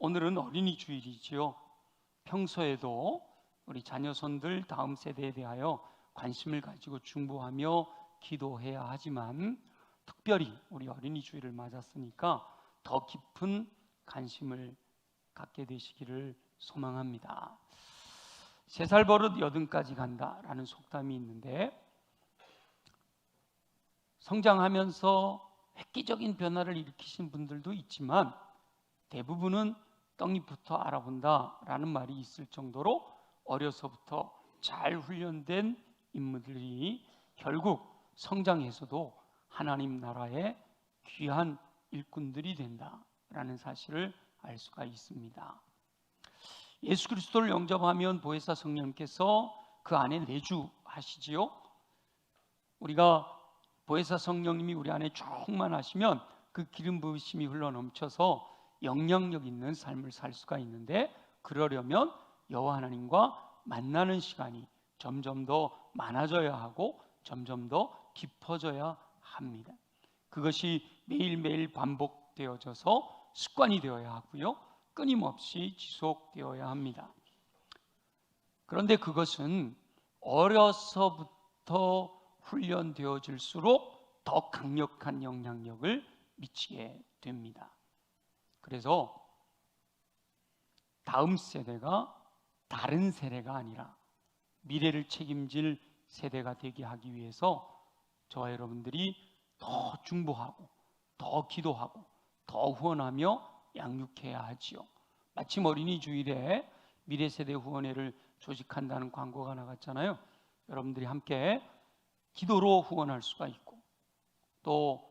오늘은 어린이 주일이지요. 평소에도 우리 자녀손들 다음 세대에 대하여 관심을 가지고 중보하며 기도해야 하지만 특별히 우리 어린이 주일을 맞았으니까 더 깊은 관심을 갖게 되시기를 소망합니다. 3살 버릇 여든까지 간다라는 속담이 있는데, 성장하면서 획기적인 변화를 일으키신 분들도 있지만 대부분은 떡잎부터 알아본다라는 말이 있을 정도로 어려서부터 잘 훈련된 인물들이 결국 성장해서도 하나님 나라의 귀한 일꾼들이 된다라는 사실을 알 수가 있습니다. 예수 그리스도를 영접하면 보혜사 성령님께서 그 안에 내주하시지요. 우리가 보혜사 성령님이 우리 안에 충만하시면 그 기름 부으심이 흘러넘쳐서 영향력 있는 삶을 살 수가 있는데, 그러려면 여호와 하나님과 만나는 시간이 점점 더 많아져야 하고 점점 더 깊어져야 합니다. 그것이 매일매일 반복되어져서 습관이 되어야 하고요, 끊임없이 지속되어야 합니다. 그런데 그것은 어려서부터 훈련되어질수록 더 강력한 영향력을 미치게 됩니다. 그래서 다음 세대가 다른 세대가 아니라 미래를 책임질 세대가 되게 하기 위해서 저와 여러분들이 더 중보하고 더 기도하고 더 후원하며 양육해야 하지요. 마침 어린이 주일에 미래 세대 후원회를 조직한다는 광고가 나갔잖아요. 여러분들이 함께 기도로 후원할 수가 있고, 또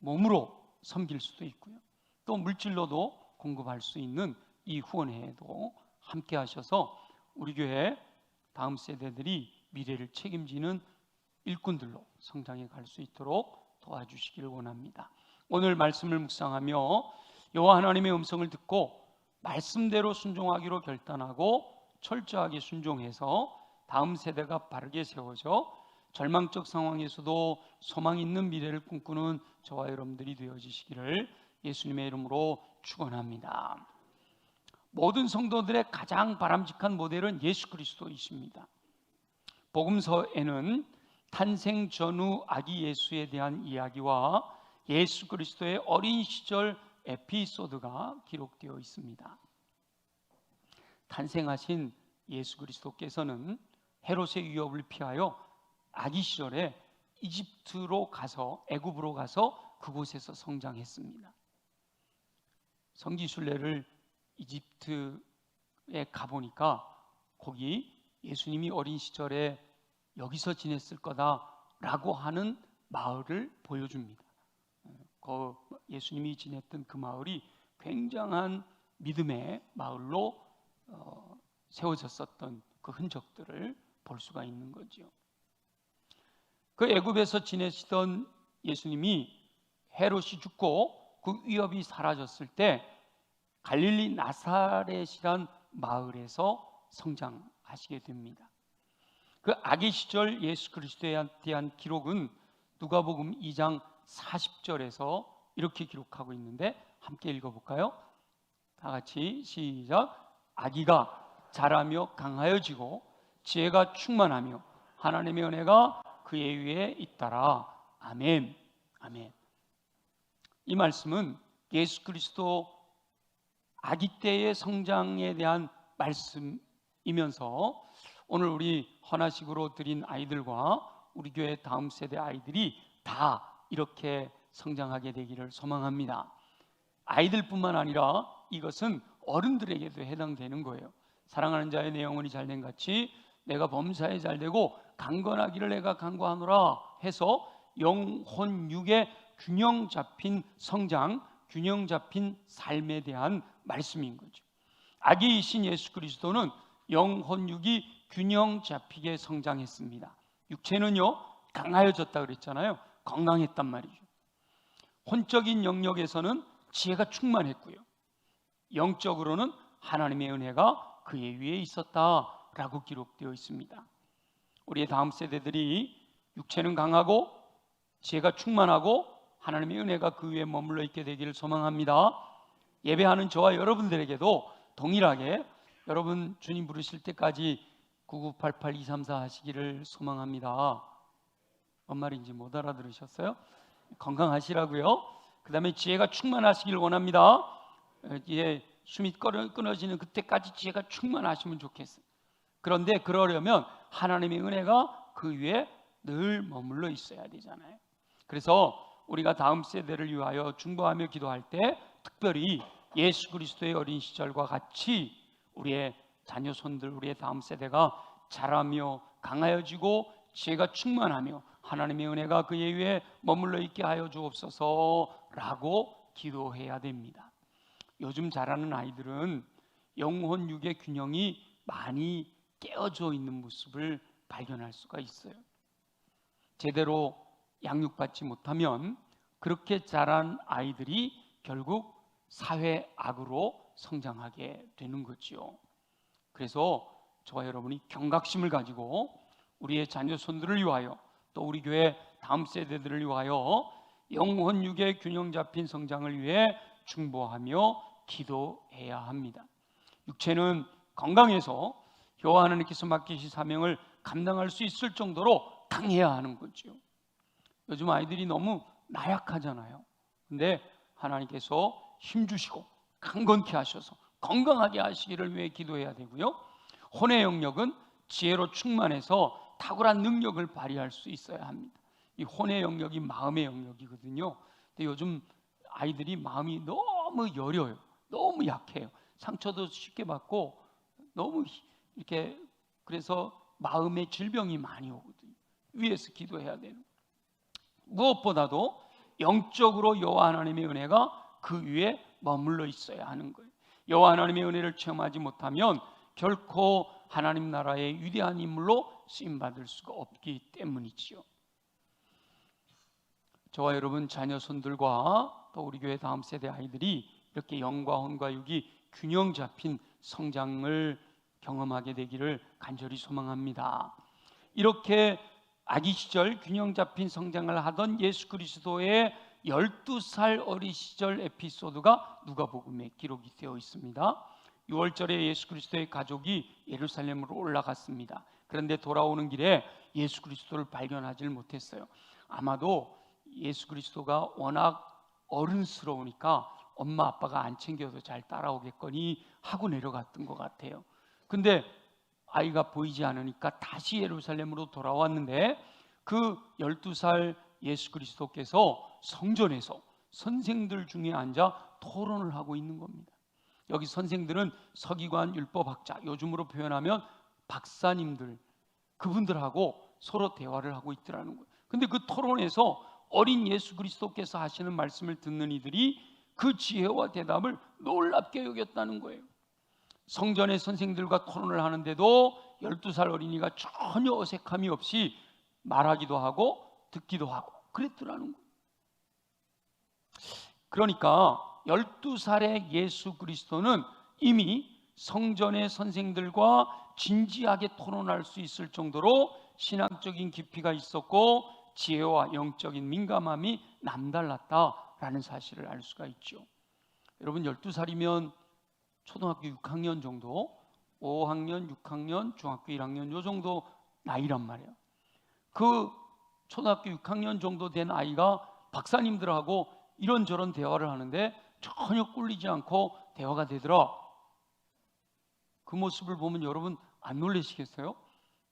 몸으로 섬길 수도 있고요, 또 물질로도 공급할 수 있는 이 후원회에도 함께 하셔서 우리 교회 다음 세대들이 미래를 책임지는 일꾼들로 성장해 갈 수 있도록 도와주시기를 원합니다. 오늘 말씀을 묵상하며 여호와 하나님의 음성을 듣고 말씀대로 순종하기로 결단하고 철저하게 순종해서 다음 세대가 바르게 세워져 절망적 상황에서도 소망 있는 미래를 꿈꾸는 저와 여러분들이 되어지시기를 예수님의 이름으로 축원합니다. 모든 성도들의 가장 바람직한 모델은 예수 그리스도이십니다. 복음서에는 탄생 전후 아기 예수에 대한 이야기와 예수 그리스도의 어린 시절 에피소드가 기록되어 있습니다. 탄생하신 예수 그리스도께서는 헤롯의 위협을 피하여 아기 시절에 이집트로 가서, 애굽으로 가서 그곳에서 성장했습니다. 성지순례를 이집트에 가보니까 거기 예수님이 어린 시절에 여기서 지냈을 거다라고 하는 마을을 보여줍니다. 예수님이 지냈던 그 마을이 굉장한 믿음의 마을로 세워졌었던 그 흔적들을 볼 수가 있는 거죠. 그 애굽에서 지내시던 예수님이 헤롯이 죽고 그 위협이 사라졌을 때 갈릴리 나사렛이란 마을에서 성장하시게 됩니다. 그 아기 시절 예수 그리스도에 대한 기록은 누가복음 2장 40절에서 이렇게 기록하고 있는데, 함께 읽어볼까요? 다 같이 시작. 아기가 자라며 강하여지고 지혜가 충만하며 하나님의 은혜가 그의 위에 있더라. 아멘. 아멘. 이 말씀은 예수 그리스도 아기 때의 성장에 대한 말씀이면서 오늘 우리 헌화식으로 드린 아이들과 우리 교회 다음 세대 아이들이 다 이렇게 성장하게 되기를 소망합니다. 아이들뿐만 아니라 이것은 어른들에게도 해당되는 거예요. 사랑하는 자의 내 영혼이 잘된 같이 내가 범사에 잘되고 강건하기를 내가 간구하노라 해서 영혼 육의 균형 잡힌 성장, 균형 잡힌 삶에 대한 말씀인 거죠. 아기이신 예수 그리스도는 영혼 육이 균형 잡히게 성장했습니다. 육체는요 강하여졌다 그랬잖아요. 건강했단 말이죠. 혼적인 영역에서는 지혜가 충만했고요, 영적으로는 하나님의 은혜가 그의 위에 있었다라고 기록되어 있습니다. 우리의 다음 세대들이 육체는 강하고 지혜가 충만하고 하나님의 은혜가 그 위에 머물러 있게 되기를 소망합니다. 예배하는 저와 여러분들에게도 동일하게 여러분 주님 부르실 때까지 9988-234 하시기를 소망합니다. 뭔 말인지 못 알아들으셨어요? 건강하시라고요. 그 다음에 지혜가 충만하시길 원합니다. 숨이 끊어지는 그때까지 지혜가 충만하시면 좋겠어요. 그런데 그러려면 하나님의 은혜가 그 위에 늘 머물러 있어야 되잖아요. 그래서 우리가 다음 세대를 위하여 중보하며 기도할 때 특별히 예수 그리스도의 어린 시절과 같이 우리의 자녀손들, 우리의 다음 세대가 자라며 강하여지고 지혜가 충만하며 하나님의 은혜가 그의 위에 머물러 있게 하여 주옵소서라고 기도해야 됩니다. 요즘 자라는 아이들은 영혼 육의 균형이 많이 깨어져 있는 모습을 발견할 수가 있어요. 제대로 양육받지 못하면 그렇게 자란 아이들이 결국 사회 악으로 성장하게 되는 거지요. 그래서 저와 여러분이 경각심을 가지고 우리의 자녀손들을 위하여 또 우리 교회 다음 세대들을 위하여 영혼 육의 균형 잡힌 성장을 위해 중보하며 기도해야 합니다. 육체는 건강해서 여호와 하나님께서 맡기신 사명을 감당할 수 있을 정도로 강해야 하는 거죠. 요즘 아이들이 너무 나약하잖아요. 근데 하나님께서 힘주시고 강건케 하셔서 건강하게 하시기를 위해 기도해야 되고요. 혼의 영역은 지혜로 충만해서 탁월한 능력을 발휘할 수 있어야 합니다. 이 혼의 영역이 마음의 영역이거든요. 근데 요즘 아이들이 마음이 너무 여려요. 너무 약해요. 상처도 쉽게 받고 너무 이렇게, 그래서 마음의 질병이 많이 오거든요. 위에서 기도해야 되는 거예요. 무엇보다도 영적으로 여호와 하나님의 은혜가 그 위에 머물러 있어야 하는 거예요. 여호와 하나님의 은혜를 체험하지 못하면 결코 하나님 나라의 위대한 인물로 쓰임받을 수가 없기 때문이지요. 저와 여러분 자녀손들과 또 우리 교회 다음 세대 아이들이 이렇게 영과 혼과 육이 균형 잡힌 성장을 경험하게 되기를 간절히 소망합니다. 이렇게 아기 시절 균형 잡힌 성장을 하던 예수 그리스도의 12살 어린 시절 에피소드가 누가복음에 기록이 되어 있습니다. 6월절에 예수 그리스도의 가족이 예루살렘으로 올라갔습니다. 그런데 돌아오는 길에 예수 그리스도를 발견하지 못했어요. 아마도 예수 그리스도가 워낙 어른스러우니까 엄마 아빠가 안 챙겨도 잘 따라오겠거니 하고 내려갔던 것 같아요. 근데 아이가 보이지 않으니까 다시 예루살렘으로 돌아왔는데 그 12살 예수 그리스도께서 성전에서 선생들 중에 앉아 토론을 하고 있는 겁니다. 여기 선생들은 서기관, 율법학자, 요즘으로 표현하면 박사님들, 그분들하고 서로 대화를 하고 있더라는 거예요. 근데 그 토론에서 어린 예수 그리스도께서 하시는 말씀을 듣는 이들이 그 지혜와 대답을 놀랍게 여겼다는 거예요. 성전의 선생들과 토론을 하는데도 12살 어린이가 전혀 어색함이 없이 말하기도 하고 듣기도 하고 그랬더라는 거예요. 그러니까 12살의 예수 그리스도는 이미 성전의 선생들과 진지하게 토론할 수 있을 정도로 신앙적인 깊이가 있었고 지혜와 영적인 민감함이 남달랐다라는 사실을 알 수가 있죠. 여러분 12살이면 초등학교 6학년 정도, 5학년, 6학년, 중학교 1학년 요 정도 나이란 말이에요. 그 초등학교 6학년 정도 된 아이가 박사님들하고 이런저런 대화를 하는데 전혀 꿀리지 않고 대화가 되더라. 그 모습을 보면 여러분 안 놀라시겠어요?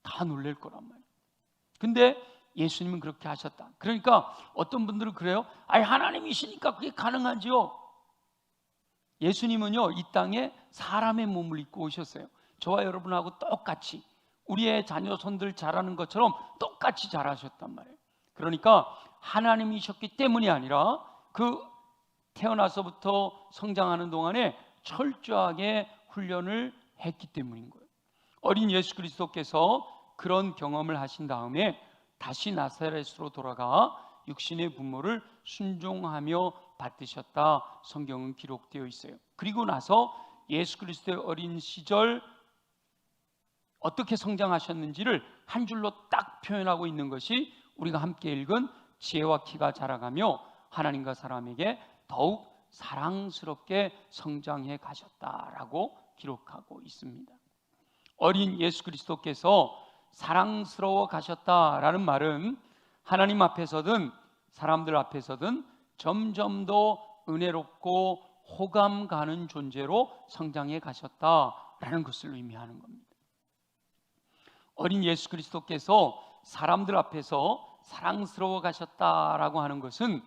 다 놀랄 거란 말이에요. 근데 예수님은 그렇게 하셨다. 그러니까 어떤 분들은 그래요. 아니 하나님이시니까 그게 가능하지요. 예수님은요 이 땅에 사람의 몸을 입고 오셨어요. 저와 여러분하고 똑같이 우리의 자녀손들 자라는 것처럼 똑같이 자라셨단 말이에요. 그러니까 하나님이셨기 때문이 아니라 그 태어나서부터 성장하는 동안에 철저하게 훈련을 했기 때문인 거예요. 어린 예수 그리스도께서 그런 경험을 하신 다음에 다시 나사렛으로 돌아가 육신의 부모를 순종하며 받으셨다 성경은 기록되어 있어요. 그리고 나서 예수 그리스도의 어린 시절 어떻게 성장하셨는지를 한 줄로 딱 표현하고 있는 것이 우리가 함께 읽은 지혜와 키가 자라가며 하나님과 사람에게 더욱 사랑스럽게 성장해 가셨다라고 기록하고 있습니다. 어린 예수 그리스도께서 사랑스러워 가셨다라는 말은 하나님 앞에서든 사람들 앞에서든 점점 더 은혜롭고 호감 가는 존재로 성장해 가셨다라는 것을 의미하는 겁니다. 어린 예수 그리스도께서 사람들 앞에서 사랑스러워 가셨다라고 하는 것은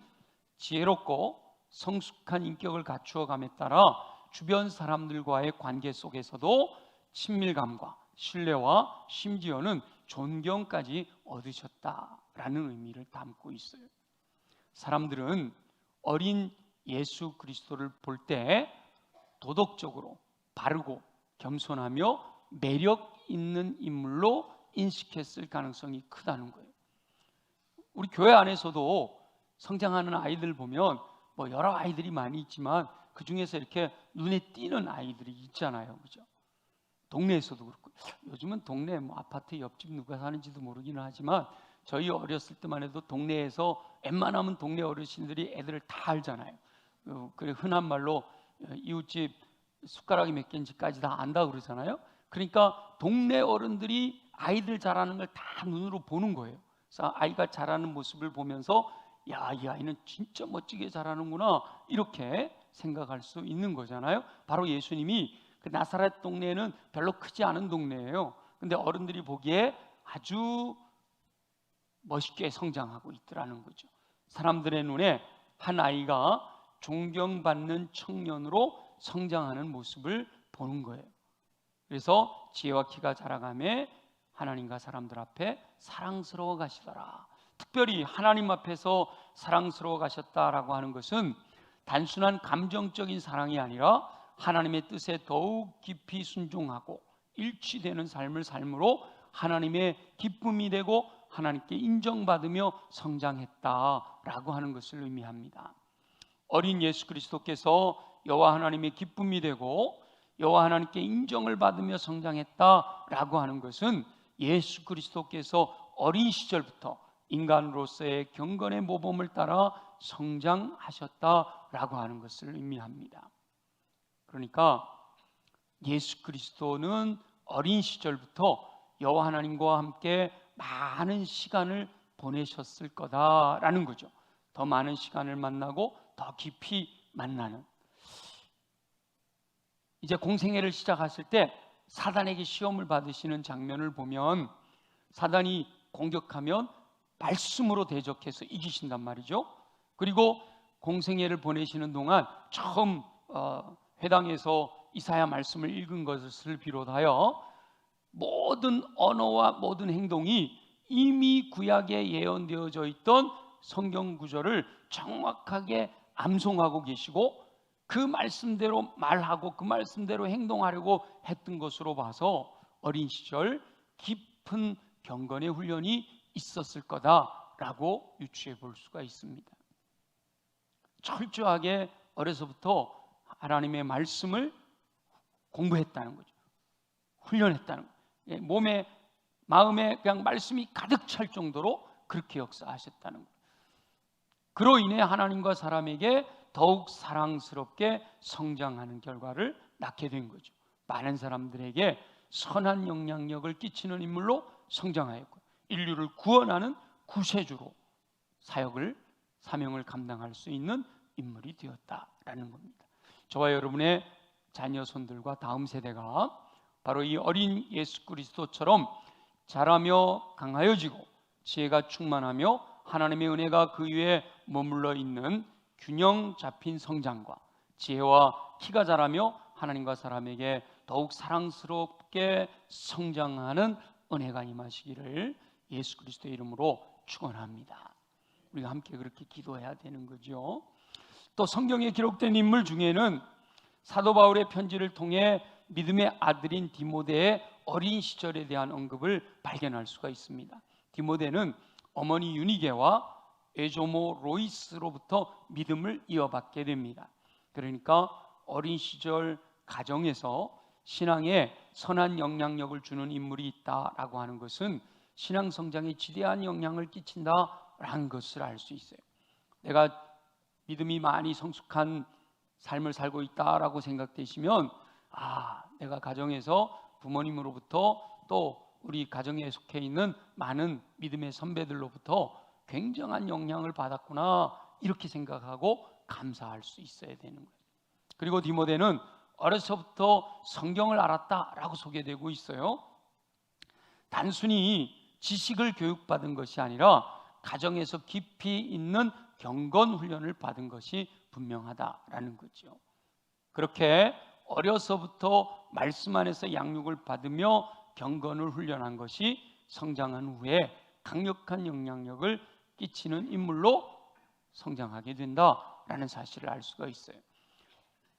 지혜롭고 성숙한 인격을 갖추어 감에 따라 주변 사람들과의 관계 속에서도 친밀감과 신뢰와 심지어는 존경까지 얻으셨다라는 의미를 담고 있어요. 사람들은 어린 예수 그리스도를 볼 때 도덕적으로 바르고 겸손하며 매력 있는 인물로 인식했을 가능성이 크다는 거예요. 우리 교회 안에서도 성장하는 아이들 보면 뭐 여러 아이들이 많이 있지만 그 중에서 이렇게 눈에 띄는 아이들이 있잖아요, 그죠? 동네에서도 그렇고, 요즘은 동네 뭐 아파트 옆집 누가 사는지도 모르기는 하지만 저희 어렸을 때만 해도 동네에서 웬만하면 동네 어르신들이 애들을 다 알잖아요. 그래 흔한 말로 이웃집 숟가락이 몇 개인지까지 다 안다 그러잖아요. 그러니까 동네 어른들이 아이들 자라는 걸 다 눈으로 보는 거예요. 그래서 아이가 자라는 모습을 보면서 야, 이 아이는 진짜 멋지게 자라는구나 이렇게 생각할 수 있는 거잖아요. 바로 예수님이 그 나사렛 동네는 별로 크지 않은 동네예요. 근데 어른들이 보기에 아주 멋있게 성장하고 있더라는 거죠. 사람들의 눈에 한 아이가 존경받는 청년으로 성장하는 모습을 보는 거예요. 그래서 지혜와 키가 자라가며 하나님과 사람들 앞에 사랑스러워 가시더라. 특별히 하나님 앞에서 사랑스러워 가셨다라고 하는 것은 단순한 감정적인 사랑이 아니라 하나님의 뜻에 더욱 깊이 순종하고 일치되는 삶을 삶으로 하나님의 기쁨이 되고 하나님께 인정받으며 성장했다라고 하는 것을 의미합니다. 어린 예수 그리스도께서 여호와 하나님의 기쁨이 되고 여호와 하나님께 인정을 받으며 성장했다라고 하는 것은 예수 그리스도께서 어린 시절부터 인간으로서의 경건의 모범을 따라 성장하셨다라고 하는 것을 의미합니다. 그러니까 예수 그리스도는 어린 시절부터 여호와 하나님과 함께 많은 시간을 보내셨을 거다라는 거죠. 더 많은 시간을 만나고 더 깊이 만나는. 이제 공생애를 시작하실 때 사단에게 시험을 받으시는 장면을 보면 사단이 공격하면 말씀으로 대적해서 이기신단 말이죠. 그리고 공생애를 보내시는 동안 처음 회당에서 이사야 말씀을 읽은 것을 비롯하여 모든 언어와 모든 행동이 이미 구약에 예언되어져 있던 성경 구절을 정확하게 암송하고 계시고 그 말씀대로 말하고 그 말씀대로 행동하려고 했던 것으로 봐서 어린 시절 깊은 경건의 훈련이 있었을 거다라고 유추해 볼 수가 있습니다. 철저하게 어려서부터 하나님의 말씀을 공부했다는 거죠. 훈련했다는 거예요. 몸에 마음에 그냥 말씀이 가득 찰 정도로 그렇게 역사하셨다는 거예요. 그로 인해 하나님과 사람에게 더욱 사랑스럽게 성장하는 결과를 낳게 된 거죠. 많은 사람들에게 선한 영향력을 끼치는 인물로 성장하였고 인류를 구원하는 구세주로 사명을 감당할 수 있는 인물이 되었다라는 겁니다. 저와 여러분의 자녀손들과 다음 세대가 바로 이 어린 예수 그리스도처럼 자라며 강하여지고 지혜가 충만하며 하나님의 은혜가 그 위에 머물러 있는 균형 잡힌 성장과 지혜와 키가 자라며 하나님과 사람에게 더욱 사랑스럽게 성장하는 은혜가 임하시기를 예수 그리스도의 이름으로 축원합니다. 우리가 함께 그렇게 기도해야 되는 거죠. 또 성경에 기록된 인물 중에는 사도 바울의 편지를 통해 믿음의 아들인 디모데의 어린 시절에 대한 언급을 발견할 수가 있습니다. 디모데는 어머니 유니게와 에조모 로이스로부터 믿음을 이어받게 됩니다. 그러니까 어린 시절 가정에서 신앙에 선한 영향력을 주는 인물이 있다라고 하는 것은 신앙 성장에 지대한 영향을 끼친다라는 것을 알 수 있어요. 내가 믿음이 많이 성숙한 삶을 살고 있다라고 생각되시면 내가 가정에서 부모님으로부터 또 우리 가정에 속해 있는 많은 믿음의 선배들로부터 굉장한 영향을 받았구나 이렇게 생각하고 감사할 수 있어야 되는 거예요. 그리고 디모데는 어려서부터 성경을 알았다라고 소개되고 있어요. 단순히 지식을 교육받은 것이 아니라 가정에서 깊이 있는 경건 훈련을 받은 것이 분명하다라는 거죠. 그렇게 어려서부터 말씀 안에서 양육을 받으며 경건을 훈련한 것이 성장한 후에 강력한 영향력을 끼치는 인물로 성장하게 된다라는 사실을 알 수가 있어요.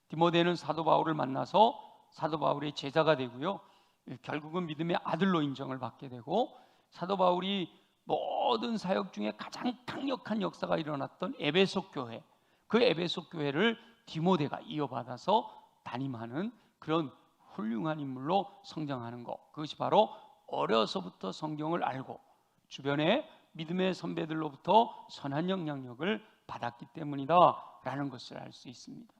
디모데는 사도 바울을 만나서 사도 바울의 제자가 되고요, 결국은 믿음의 아들로 인정을 받게 되고, 사도 바울이 모든 사역 중에 가장 강력한 역사가 일어났던 에베소 교회, 그 에베소 교회를 디모데가 이어받아서 담임하는 그런 훌륭한 인물로 성장하는 것, 그것이 바로 어려서부터 성경을 알고 주변의 믿음의 선배들로부터 선한 영향력을 받았기 때문이다라는 것을 알 수 있습니다.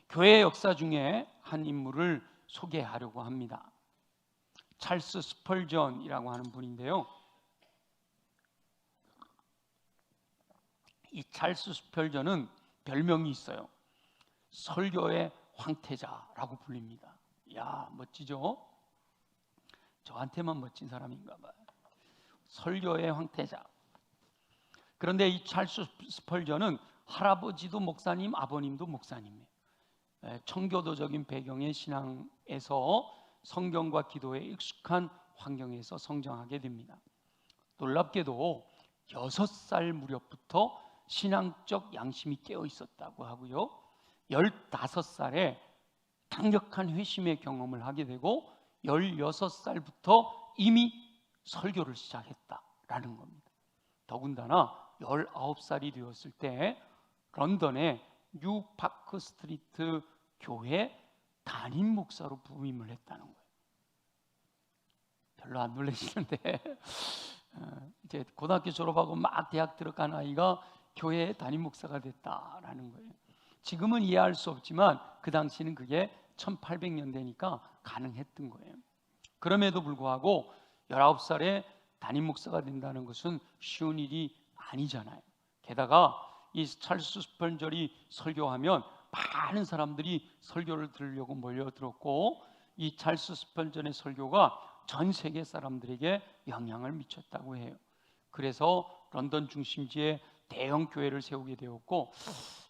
교회 역사 중에 한 인물을 소개하려고 합니다. 찰스 스펄전이라고 하는 분인데요, 이 찰스 스펄전은 별명이 있어요. 설교의 황태자라고 불립니다. 이야, 멋지죠? 저한테만 멋진 사람인가 봐요. 설교의 황태자. 그런데 이 찰스 스펄전은 할아버지도 목사님, 아버님도 목사님이에요. 청교도적인 배경의 신앙에서 성경과 기도에 익숙한 환경에서 성장하게 됩니다. 놀랍게도 6살 무렵부터 신앙적 양심이 깨어 있었다고 하고요, 15살에 강력한 회심의 경험을 하게 되고 16살부터 이미 설교를 시작했다라는 겁니다. 더군다나 19살이 되었을 때 런던의 뉴 파크 스트리트 교회 담임 목사로 부임을 했다는 거예요. 별로 안 놀라시는데 이제 고등학교 졸업하고 막 대학 들어간 아이가 교회 담임 목사가 됐다라는 거예요. 지금은 이해할 수 없지만 그 당시는 그게 1800년대니까 가능했던 거예요. 그럼에도 불구하고 19살에 담임 목사가 된다는 것은 쉬운 일이 아니잖아요. 게다가 이 찰스 스펄전이 설교하면 많은 사람들이 설교를 들으려고 몰려들었고, 이 찰스 스펄전의 설교가 전 세계 사람들에게 영향을 미쳤다고 해요. 그래서 런던 중심지에 대형 교회를 세우게 되었고,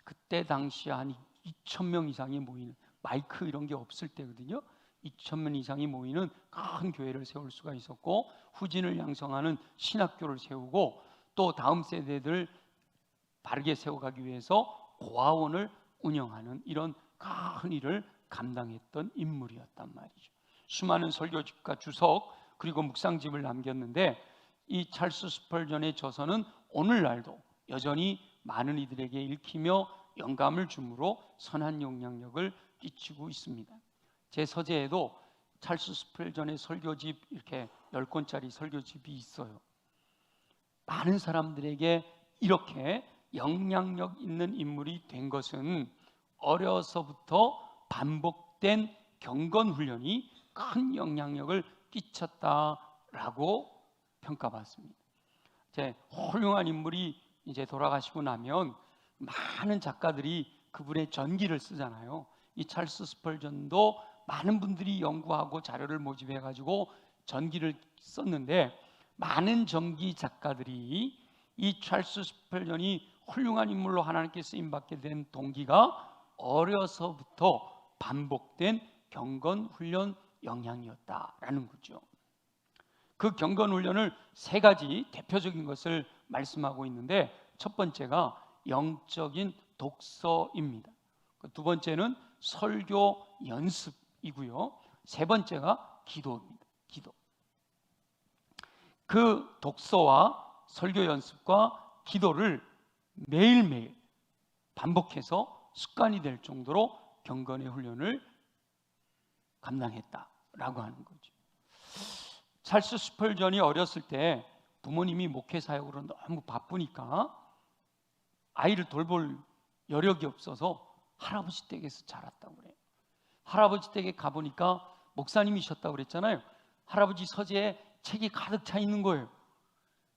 그때 당시 한 2,000명 이상이 모이는, 마이크 이런 게 없을 때거든요. 2,000명 이상이 모이는 큰 교회를 세울 수가 있었고, 후진을 양성하는 신학교를 세우고, 또 다음 세대들 바르게 세워가기 위해서 고아원을 운영하는 이런 큰 일을 감당했던 인물이었단 말이죠. 수많은 설교집과 주석 그리고 묵상집을 남겼는데, 이 찰스 스펄전의 저서는 오늘날도 여전히 많은 이들에게 읽히며 영감을 주므로 선한 영향력을 끼치고 있습니다. 제 서재에도 찰스 스펄전의 설교집 이렇게 10권짜리 설교집이 있어요. 많은 사람들에게 이렇게 영향력 있는 인물이 된 것은 어려서부터 반복된 경건 훈련이 큰 영향력을 끼쳤다라고 평가받습니다. 이제 훌륭한 인물이 이제 돌아가시고 나면 많은 작가들이 그분의 전기를 쓰잖아요. 이 찰스 스펄전도 많은 분들이 연구하고 자료를 모집해 가지고 전기를 썼는데, 많은 전기 작가들이 이 찰스 스펄전이 훌륭한 인물로 하나님께 쓰임 받게 된 동기가 어려서부터 반복된 경건 훈련 영향이었다라는 거죠. 그 경건 훈련을 3가지 대표적인 것을 말씀하고 있는데, 첫 번째가 영적인 독서입니다. 두 번째는 설교 연습이고요, 세 번째가 기도입니다. 기도. 그 독서와 설교 연습과 기도를 매일매일 반복해서 습관이 될 정도로 경건의 훈련을 감당했다라고 하는 거죠. 찰스 스펄전이 어렸을 때 부모님이 목회 사역으로 너무 바쁘니까 아이를 돌볼 여력이 없어서 할아버지 댁에서 자랐다고 그래요. 할아버지 댁에 가보니까 목사님이셨다고 그랬잖아요. 할아버지 서재에 책이 가득 차 있는 거예요.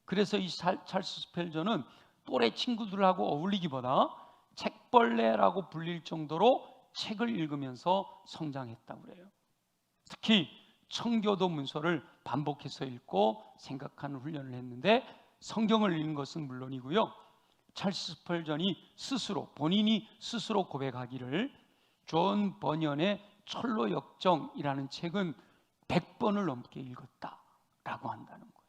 그래서 이 찰스 스펠전은 또래 친구들하고 어울리기보다 책벌레라고 불릴 정도로 책을 읽으면서 성장했다고 그래요. 특히 청교도 문서를 반복해서 읽고 생각하는 훈련을 했는데, 성경을 읽는 것은 물론이고요, 찰스 스펄전이 본인이 스스로 고백하기를 존 버년의 철로 역정이라는 책은 100번을 넘게 읽었다라고 한다는 거예요.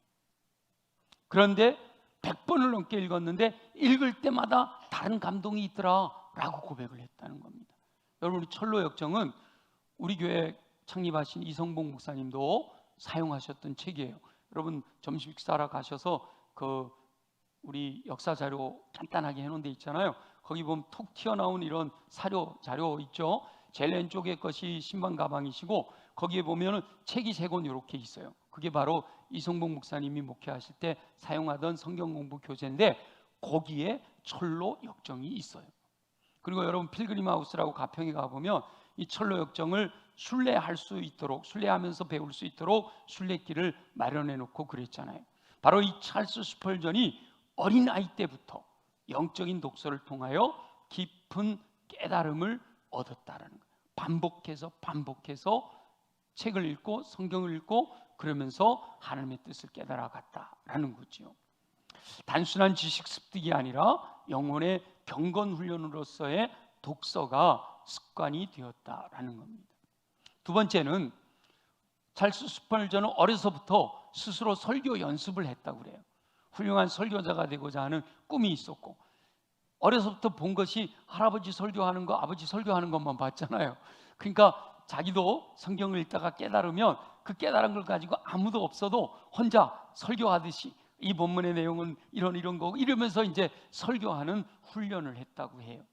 그런데 100번을 넘게 읽었는데 읽을 때마다 다른 감동이 있더라라고 고백을 했다는 겁니다. 여러분, 철로 역정은 우리 교회 창립하신 이성복 목사님도 사용하셨던 책이에요. 여러분, 점심 식사하러 가셔서 우리 역사 자료 간단하게 해놓은 데 있잖아요. 거기 보면 톡 튀어나온 이런 자료 있죠. 제일 왼쪽에 것이 신방 가방이시고, 거기에 보면은 책이 3권 이렇게 있어요. 그게 바로 이성복 목사님이 목회하실 때 사용하던 성경 공부 교재인데, 거기에 철로 역정이 있어요. 그리고 여러분, 필그림 하우스라고 가평에 가보면 이 철로 역정을 순례할 수 있도록, 순례하면서 배울 수 있도록 순례길을 마련해 놓고 그랬잖아요. 바로 이 찰스 스펄전이 어린 아이 때부터 영적인 독서를 통하여 깊은 깨달음을 얻었다라는 거예요. 반복해서 책을 읽고 성경을 읽고 그러면서 하나님의 뜻을 깨달아갔다라는 거죠. 단순한 지식 습득이 아니라 영혼의 경건 훈련으로서의 독서가 습관이 되었다라는 겁니다. 두 번째는 찰스 스펄전은 어려서부터 스스로 설교 연습을 했다고 그래요. 훌륭한 설교자가 되고자 하는 꿈이 있었고, 어려서부터 본 것이 할아버지 설교하는 거, 아버지 설교하는 것만 봤잖아요. 그러니까 자기도 성경을 읽다가 깨달으면 그 깨달은 걸 가지고 아무도 없어도 혼자 설교하듯이 이 본문의 내용은 이런 거고 이러면서 이제 설교하는 훈련을 했다고 해요.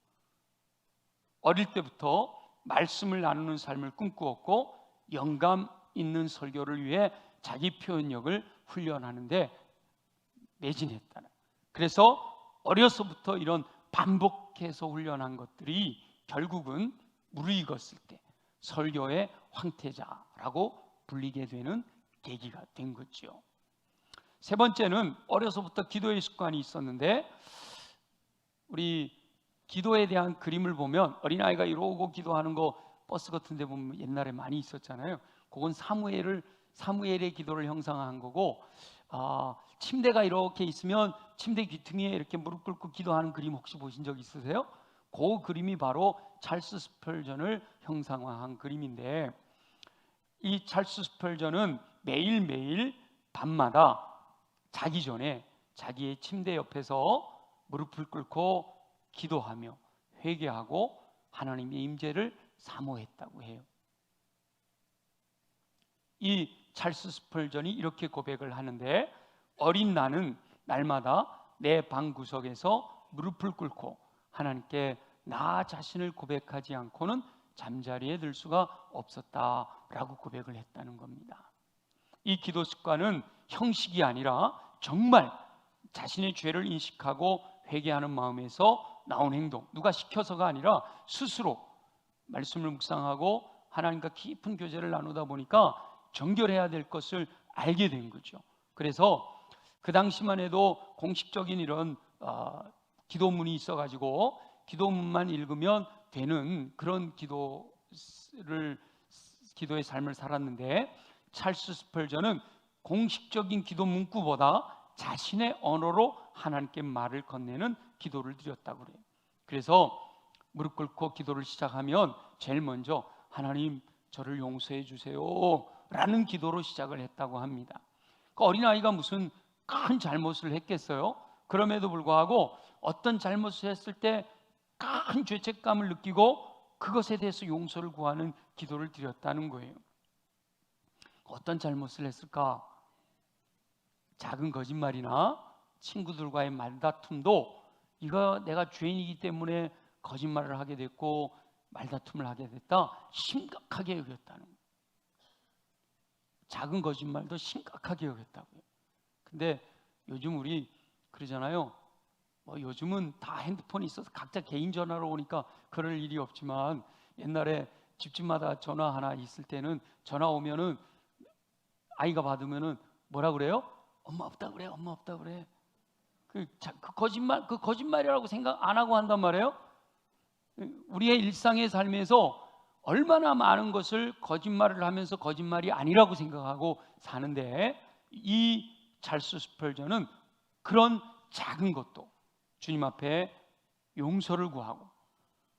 어릴 때부터 말씀을 나누는 삶을 꿈꾸었고, 영감 있는 설교를 위해 자기 표현력을 훈련하는데 매진했다는. 그래서 어려서부터 이런 반복해서 훈련한 것들이 결국은 무르익었을 때 설교의 황태자라고 불리게 되는 계기가 된 거죠. 세 번째는 어려서부터 기도의 습관이 있었는데, 우리 기도에 대한 그림을 보면 어린아이가 이러고 기도하는 거 버스 같은 데 보면 옛날에 많이 있었잖아요. 그건 사무엘의 기도를 형상화한 거고, 침대가 이렇게 있으면 침대 귀퉁이에 이렇게 무릎 꿇고 기도하는 그림 혹시 보신 적 있으세요? 그 그림이 바로 찰스 스펄전을 형상화한 그림인데, 이 찰스 스펄전은 매일매일 밤마다 자기 전에 자기의 침대 옆에서 무릎을 꿇고 기도하며 회개하고 하나님의 임재를 사모했다고 해요. 이 찰스 스펄전이 이렇게 고백을 하는데, 어린 나는 날마다 내 방 구석에서 무릎을 꿇고 하나님께 나 자신을 고백하지 않고는 잠자리에 들 수가 없었다라고 고백을 했다는 겁니다. 이 기도 습관은 형식이 아니라 정말 자신의 죄를 인식하고 회개하는 마음에서 나온 행동, 누가 시켜서가 아니라 스스로 말씀을 묵상하고 하나님과 깊은 교제를 나누다 보니까 정결해야 될 것을 알게 된 거죠. 그래서 그 당시만 해도 공식적인 이런 기도문이 있어가지고 기도문만 읽으면 되는 그런 기도의 삶을 살았는데, 찰스 스펄전은 공식적인 기도 문구보다 자신의 언어로 하나님께 말을 건네는 기도를 드렸다고 그래요. 그래서 무릎 꿇고 기도를 시작하면 제일 먼저 하나님 저를 용서해 주세요 라는 기도로 시작을 했다고 합니다. 그 어린아이가 무슨 큰 잘못을 했겠어요? 그럼에도 불구하고 어떤 잘못을 했을 때 큰 죄책감을 느끼고 그것에 대해서 용서를 구하는 기도를 드렸다는 거예요. 어떤 잘못을 했을까? 작은 거짓말이나 친구들과의 말다툼도 이거 내가 죄인이기 때문에 거짓말을 하게 됐고 말다툼을 하게 됐다, 심각하게 여겼다는 거예요. 작은 거짓말도 심각하게 여겼다고요. 근데 요즘 우리 그러잖아요. 뭐 요즘은 다 핸드폰이 있어서 각자 개인 전화로 오니까 그럴 일이 없지만, 옛날에 집집마다 전화 하나 있을 때는 전화 오면은 아이가 받으면은 뭐라 그래요? 엄마 없다 그래, 엄마 없다 그래. 그 거짓말이라고 생각 안 하고 한단 말이에요. 우리의 일상의 삶에서 얼마나 많은 것을 거짓말을 하면서 거짓말이 아니라고 생각하고 사는데, 이 찰스 스펄전은 그런 작은 것도 주님 앞에 용서를 구하고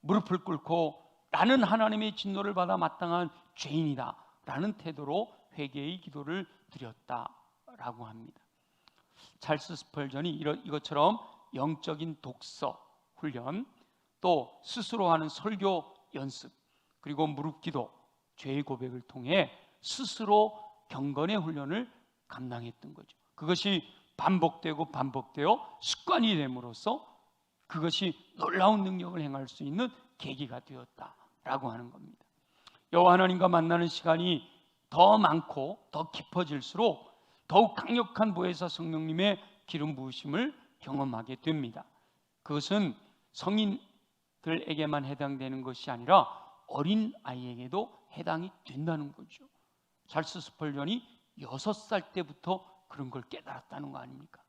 무릎을 꿇고 나는 하나님의 진노를 받아 마땅한 죄인이다 라는 태도로 회개의 기도를 드렸다라고 합니다. 찰스 스펄전이 이것처럼 영적인 독서 훈련, 또 스스로 하는 설교 연습, 그리고 무릎 기도, 죄의 고백을 통해 스스로 경건의 훈련을 감당했던 거죠. 그것이 반복되고 반복되어 습관이 됨으로써 그것이 놀라운 능력을 행할 수 있는 계기가 되었다라고 하는 겁니다. 여호와 하나님과 만나는 시간이 더 많고 더 깊어질수록 더욱 강력한 보혜사 성령님의 기름 부으심을 경험하게 됩니다. 그것은 성인들에게만 해당되는 것이 아니라 어린 아이에게도 해당이 된다는 거죠. 찰스 스펄전이 6살 때부터 그런 걸 깨달았다는 거 아닙니까?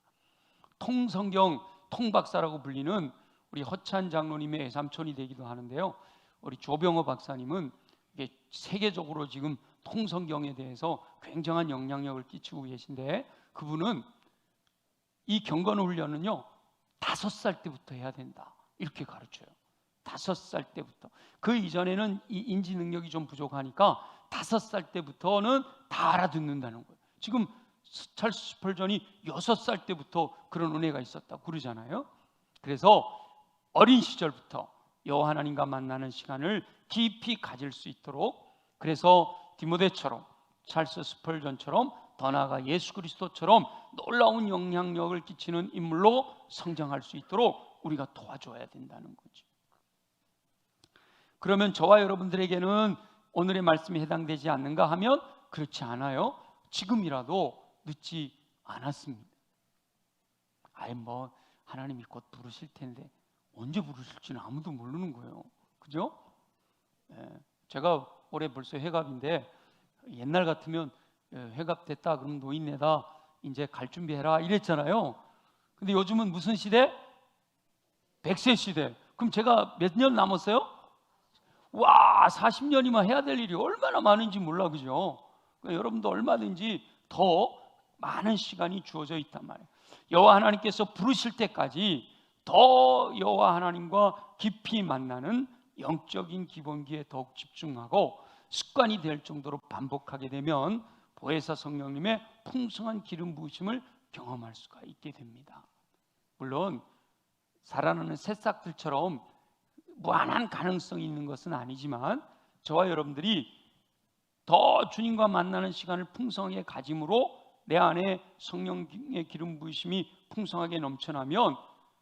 통성경 통박사라고 불리는 우리 허찬 장로님의 외삼촌이 되기도 하는데요, 우리 조병호 박사님은 이게 세계적으로 지금 통성경에 대해서 굉장한 영향력을 끼치고 계신데, 그분은 이 경건 훈련은요 5살 때부터 해야 된다 이렇게 가르쳐요. 5살 때부터. 그 이전에는 이 인지 능력이 좀 부족하니까 5살 때부터는 다 알아듣는다는 거예요. 지금 찰스 스펄전이 6살 때부터 그런 은혜가 있었다고 그러잖아요. 그래서 어린 시절부터 여호와 하나님과 만나는 시간을 깊이 가질 수 있도록, 그래서 디모데처럼, 찰스 스펄전처럼, 더 나아가 예수 그리스도처럼 놀라운 영향력을 끼치는 인물로 성장할 수 있도록 우리가 도와줘야 된다는 거죠. 그러면 저와 여러분들에게는 오늘의 말씀이 해당되지 않는가 하면 그렇지 않아요. 지금이라도 늦지 않았습니다. 뭐 하나님이 곧 부르실 텐데 언제 부르실지는 아무도 모르는 거예요. 그죠? 제가 올해 벌써 회갑인데, 옛날 같으면 회갑 됐다 그러면 노인네다 이제 갈 준비해라 이랬잖아요. 근데 요즘은 무슨 시대? 100세 시대. 그럼 제가 몇 년 남았어요? 와, 40년이면 해야 될 일이 얼마나 많은지 몰라, 그죠? 그러니까 여러분도 얼마든지 더 많은 시간이 주어져 있단 말이에요. 여호와 하나님께서 부르실 때까지 더 여호와 하나님과 깊이 만나는 영적인 기본기에 더욱 집중하고 습관이 될 정도로 반복하게 되면 보혜사 성령님의 풍성한 기름 부으심을 경험할 수가 있게 됩니다. 물론 살아나는 새싹들처럼 무한한 가능성이 있는 것은 아니지만, 저와 여러분들이 더 주님과 만나는 시간을 풍성하게 가짐으로 내 안에 성령의 기름 부으심이 풍성하게 넘쳐나면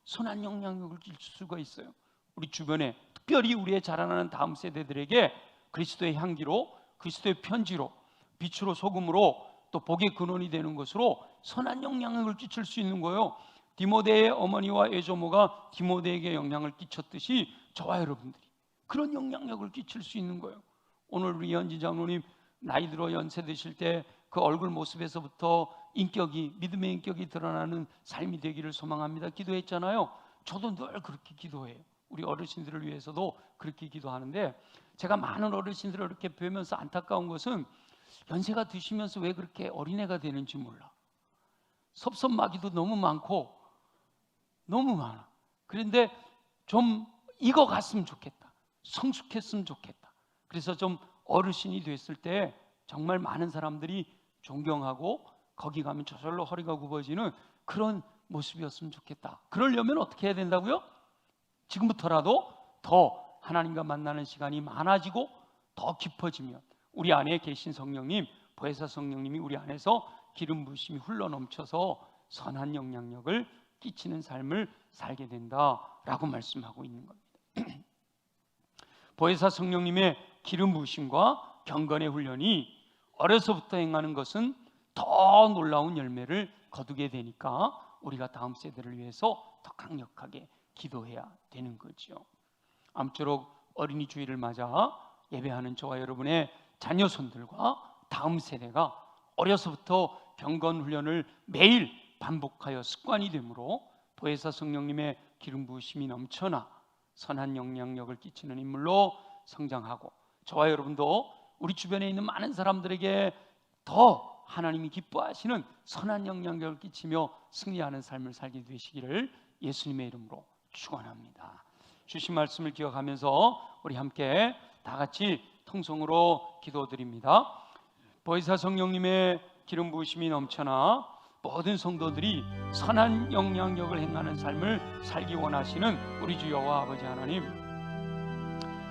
선한 영향력을 줄 수가 있어요. 우리 주변에, 특별히 우리의 자라나는 다음 세대들에게 그리스도의 향기로, 그리스도의 편지로, 빛으로 소금으로, 또 복의 근원이 되는 것으로 선한 영향력을 끼칠 수 있는 거예요. 디모데의 어머니와 에조모가 디모데에게 영향을 끼쳤듯이 저와 여러분들이 그런 영향력을 끼칠 수 있는 거예요. 오늘 우리 연지 장로님 나이 들어 연세 드실 때 그 얼굴 모습에서부터 인격이, 믿음의 인격이 드러나는 삶이 되기를 소망합니다 기도했잖아요. 저도 늘 그렇게 기도해요. 우리 어르신들을 위해서도 그렇게 기도하는데, 제가 많은 어르신들을 이렇게 뵈면서 안타까운 것은 연세가 드시면서 왜 그렇게 어린애가 되는지 몰라. 섭섭마귀도 너무 많고 너무 많아. 그런데 좀 익어갔으면 좋겠다, 성숙했으면 좋겠다. 그래서 좀 어르신이 됐을 때 정말 많은 사람들이 존경하고 거기 가면 저절로 허리가 굽어지는 그런 모습이었으면 좋겠다. 그러려면 어떻게 해야 된다고요? 지금부터라도 더 하나님과 만나는 시간이 많아지고 더 깊어지면 우리 안에 계신 성령님, 보혜사 성령님이 우리 안에서 기름 부으심이 흘러넘쳐서 선한 영향력을 끼치는 삶을 살게 된다라고 말씀하고 있는 겁니다. 보혜사 성령님의 기름 부으심과 경건의 훈련이 어려서부터 행하는 것은 더 놀라운 열매를 거두게 되니까 우리가 다음 세대를 위해서 더 강력하게 기도해야 되는 거죠. 아무쪼록 어린이 주일을 맞아 예배하는 저와 여러분의 자녀손들과 다음 세대가 어려서부터 경건 훈련을 매일 반복하여 습관이 되므로 보혜사 성령님의 기름 부으심이 넘쳐나 선한 영향력을 끼치는 인물로 성장하고, 저와 여러분도 우리 주변에 있는 많은 사람들에게 더 하나님이 기뻐하시는 선한 영향력을 끼치며 승리하는 삶을 살게 되시기를 예수님의 이름으로 축원합니다. 주신 말씀을 기억하면서 우리 함께 다 같이 통성으로 기도드립니다. 보혜사 성령님의 기름 부으심이 넘쳐나 모든 성도들이 선한 영향력을 행하는 삶을 살기 원하시는 우리 주 여호와 아버지 하나님,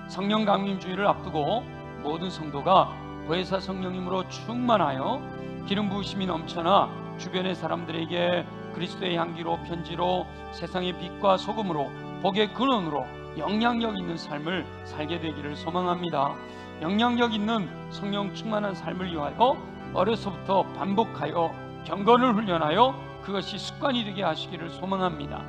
성령 강림 주일을 앞두고 모든 성도가 보혜사 성령님으로 충만하여 기름 부으심이 넘쳐나 주변의 사람들에게 그리스도의 향기로 편지로 세상의 빛과 소금으로 복의 근원으로 영향력 있는 삶을 살게 되기를 소망합니다. 영향력 있는 성령 충만한 삶을 위하여 어려서부터 반복하여 경건을 훈련하여 그것이 습관이 되게 하시기를 소망합니다.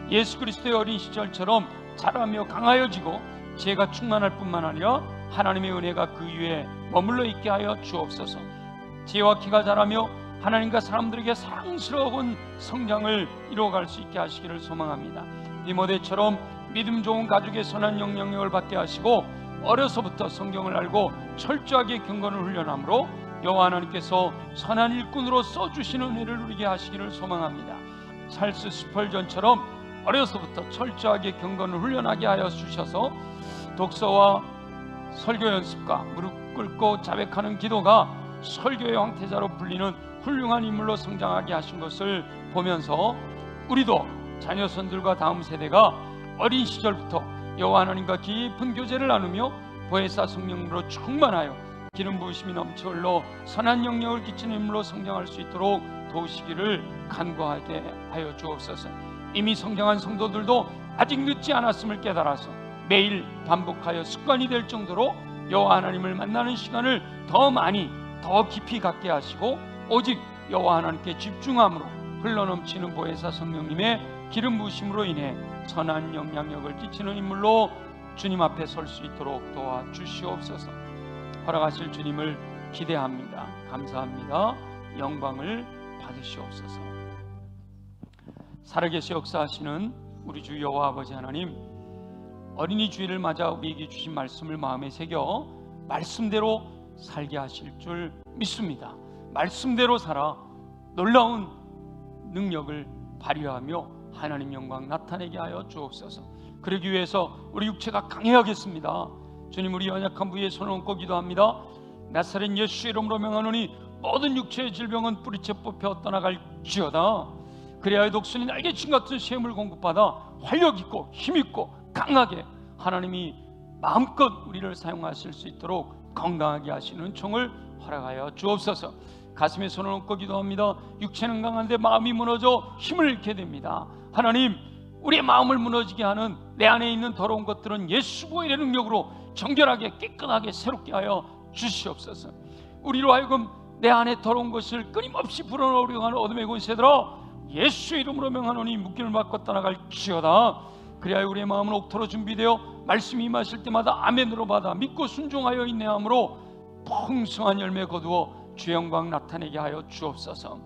예수 그리스도의 어린 시절처럼 자라며 강하여지고 지혜가 충만할 뿐만 아니라 하나님의 은혜가 그 위에 머물러 있게 하여 주옵소서. 지혜와 키가 자라며 하나님과 사람들에게 사랑스러운 성장을 이루어갈 수 있게 하시기를 소망합니다. 디모데처럼 믿음 좋은 가족의 선한 영향력을 받게 하시고 어려서부터 성경을 알고 철저하게 경건을 훈련함으로 여호와 하나님께서 선한 일꾼으로 써주시는 은혜를 누리게 하시기를 소망합니다. 찰스 스펄전처럼 어려서부터 철저하게 경건을 훈련하게 하여 주셔서 독서와 설교 연습과 무릎 꿇고 자백하는 기도가 설교의 황태자로 불리는 훌륭한 인물로 성장하게 하신 것을 보면서 우리도 자녀손들과 다음 세대가 어린 시절부터 여호와 하나님과 깊은 교제를 나누며 보혜사 성령으로 충만하여 기름 부으심이 넘쳐 흘러 선한 영향을 끼치는 인물로 성장할 수 있도록 도우시기를 간구하게 하여 주옵소서. 이미 성장한 성도들도 아직 늦지 않았음을 깨달아서 매일 반복하여 습관이 될 정도로 여호와 하나님을 만나는 시간을 더 많이 더 깊이 갖게 하시고 오직 여호와 하나님께 집중함으로 흘러넘치는 보혜사 성령님의 기름 부으심으로 인해 선한 영향력을 끼치는 인물로 주님 앞에 설 수 있도록 도와주시옵소서. 허락하실 주님을 기대합니다. 감사합니다. 영광을 받으시옵소서. 살아계시 역사하시는 우리 주 여호와 아버지 하나님, 어린이 주일을 맞아 우리에게 주신 말씀을 마음에 새겨 말씀대로 살게 하실 줄 믿습니다. 말씀대로 살아 놀라운 능력을 발휘하며 하나님 영광 나타내게 하여 주옵소서. 그러기 위해서 우리 육체가 강해야겠습니다. 주님, 우리 연약한 부위에 손을 얹고 기도합니다. 나사렛 예수 이름으로 명하노니 모든 육체의 질병은 뿌리째 뽑혀 떠나갈지어다. 그래야 독수리 날개친 같은 셈을 공급받아 활력있고 힘있고 강하게 하나님이 마음껏 우리를 사용하실 수 있도록 건강하게 하시는 은총을 허락하여 주옵소서. 가슴에 손을 얹고 기도합니다. 육체는 강한데 마음이 무너져 힘을 잃게 됩니다. 하나님, 우리의 마음을 무너지게 하는 내 안에 있는 더러운 것들은 예수 보혈의 능력으로 정결하게 깨끗하게 새롭게 하여 주시옵소서. 우리로 하여금 내 안에 더러운 것을 끊임없이 불어넣으려고 하는 어둠의 권세들아, 예수 이름으로 명하노니 묶임을 받고 떠나갈지어다. 그리하여 우리의 마음은 옥토로 준비되어 말씀이 임하실 때마다 아멘으로 받아 믿고 순종하여 인내함으로 풍성한 열매 거두어 주의 영광 나타내게 하여 주옵소서.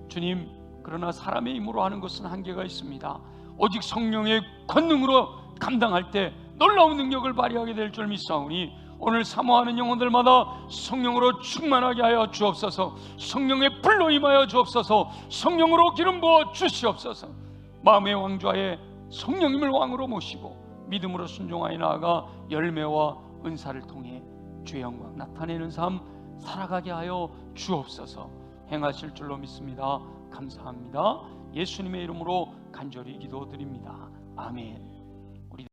주님, 그러나 사람의 힘으로 하는 것은 한계가 있습니다. 오직 성령의 권능으로 감당할 때 놀라운 능력을 발휘하게 될 줄 믿사오니 오늘 사모하는 영혼들마다 성령으로 충만하게 하여 주옵소서. 성령의 불로 임하여 주옵소서. 성령으로 기름 부어 주시옵소서. 마음의 왕좌에 성령님을 왕으로 모시고 믿음으로 순종하여 나아가 열매와 은사를 통해 주의 영광 나타내는 삶 살아가게 하여 주옵소서. 행하실 줄로 믿습니다. 감사합니다. 예수님의 이름으로 간절히 기도드립니다. 아멘.